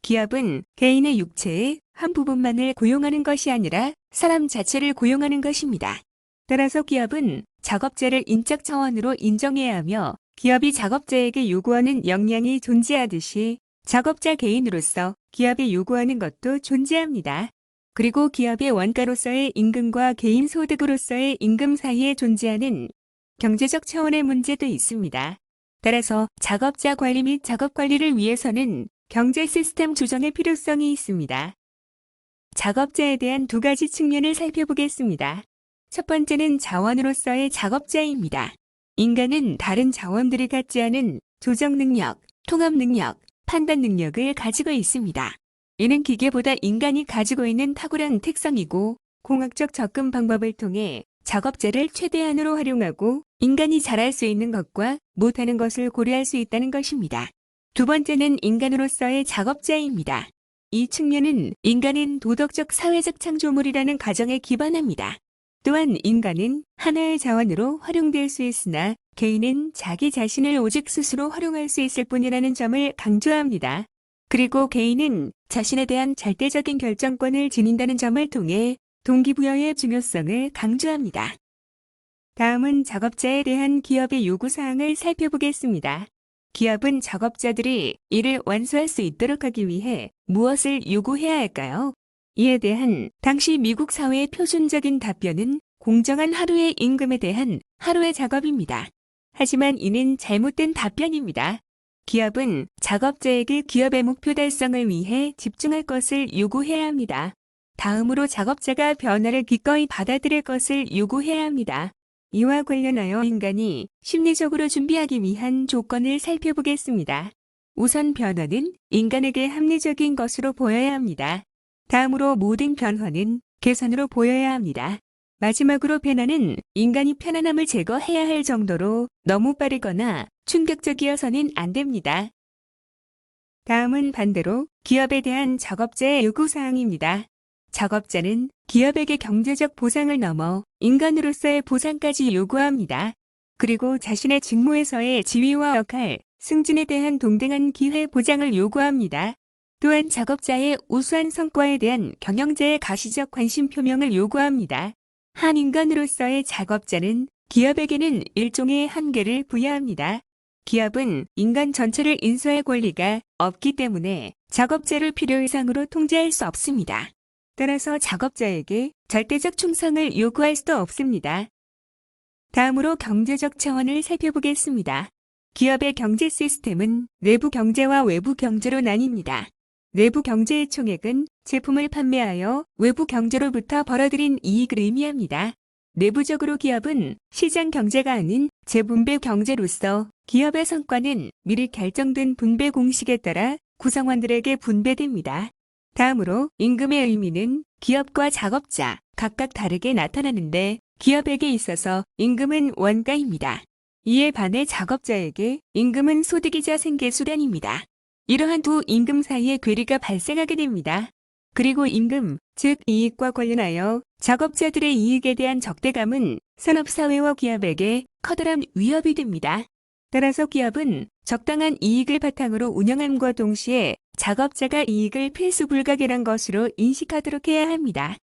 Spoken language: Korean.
기업은 개인의 육체의 한 부분만을 고용하는 것이 아니라 사람 자체를 고용하는 것입니다. 따라서 기업은 작업자를 인적 자원으로 인정해야 하며 기업이 작업자에게 요구하는 역량이 존재하듯이 작업자 개인으로서 기업에 요구하는 것도 존재합니다. 그리고 기업의 원가로서의 임금과 개인 소득으로서의 임금 사이에 존재하는 경제적 차원의 문제도 있습니다. 따라서 작업자 관리 및 작업 관리를 위해서는 경제 시스템 조정의 필요성이 있습니다. 작업자에 대한 두 가지 측면을 살펴보겠습니다. 첫 번째는 자원으로서의 작업자입니다. 인간은 다른 자원들이 갖지 않은 조정 능력, 통합 능력, 판단 능력을 가지고 있습니다. 이는 기계보다 인간이 가지고 있는 탁월한 특성이고 공학적 접근 방법을 통해 작업자를 최대한으로 활용하고 인간이 잘할 수 있는 것과 못하는 것을 고려할 수 있다는 것입니다. 두 번째는 인간으로서의 작업자입니다. 이 측면은 인간은 도덕적 사회적 창조물이라는 가정에 기반합니다. 또한 인간은 하나의 자원으로 활용될 수 있으나 개인은 자기 자신을 오직 스스로 활용할 수 있을 뿐이라는 점을 강조합니다. 그리고 개인은 자신에 대한 절대적인 결정권을 지닌다는 점을 통해 동기부여의 중요성을 강조합니다. 다음은 작업자에 대한 기업의 요구사항을 살펴보겠습니다. 기업은 작업자들이 일을 완수할 수 있도록 하기 위해 무엇을 요구해야 할까요? 이에 대한 당시 미국 사회의 표준적인 답변은 공정한 하루의 임금에 대한 하루의 작업입니다. 하지만 이는 잘못된 답변입니다. 기업은 작업자에게 기업의 목표 달성을 위해 집중할 것을 요구해야 합니다. 다음으로 작업자가 변화를 기꺼이 받아들일 것을 요구해야 합니다. 이와 관련하여 인간이 심리적으로 준비하기 위한 조건을 살펴보겠습니다. 우선 변화는 인간에게 합리적인 것으로 보여야 합니다. 다음으로 모든 변화는 개선으로 보여야 합니다. 마지막으로 변화는 인간이 편안함을 제거해야 할 정도로 너무 빠르거나 충격적이어서는 안 됩니다. 다음은 반대로 기업에 대한 작업자의 요구사항입니다. 작업자는 기업에게 경제적 보상을 넘어 인간으로서의 보상까지 요구합니다. 그리고 자신의 직무에서의 지위와 역할, 승진에 대한 동등한 기회 보장을 요구합니다. 또한 작업자의 우수한 성과에 대한 경영자의 가시적 관심 표명을 요구합니다. 한 인간으로서의 작업자는 기업에게는 일종의 한계를 부여합니다. 기업은 인간 전체를 인수할 권리가 없기 때문에 작업자를 필요 이상으로 통제할 수 없습니다. 따라서 작업자에게 절대적 충성을 요구할 수도 없습니다. 다음으로 경제적 차원을 살펴보겠습니다. 기업의 경제 시스템은 내부 경제와 외부 경제로 나뉩니다. 내부 경제의 총액은 제품을 판매하여 외부 경제로부터 벌어들인 이익을 의미합니다. 내부적으로 기업은 시장 경제가 아닌 재분배 경제로서 기업의 성과는 미리 결정된 분배 공식에 따라 구성원들에게 분배됩니다. 다음으로 임금의 의미는 기업과 작업자 각각 다르게 나타나는데 기업에게 있어서 임금은 원가입니다. 이에 반해 작업자에게 임금은 소득이자 생계수단입니다. 이러한 두 임금 사이에 괴리가 발생하게 됩니다. 그리고 임금, 즉 이익과 관련하여 작업자들의 이익에 대한 적대감은 산업사회와 기업에게 커다란 위협이 됩니다. 따라서 기업은 적당한 이익을 바탕으로 운영함과 동시에 작업자가 이익을 필수 불가결한 것으로 인식하도록 해야 합니다.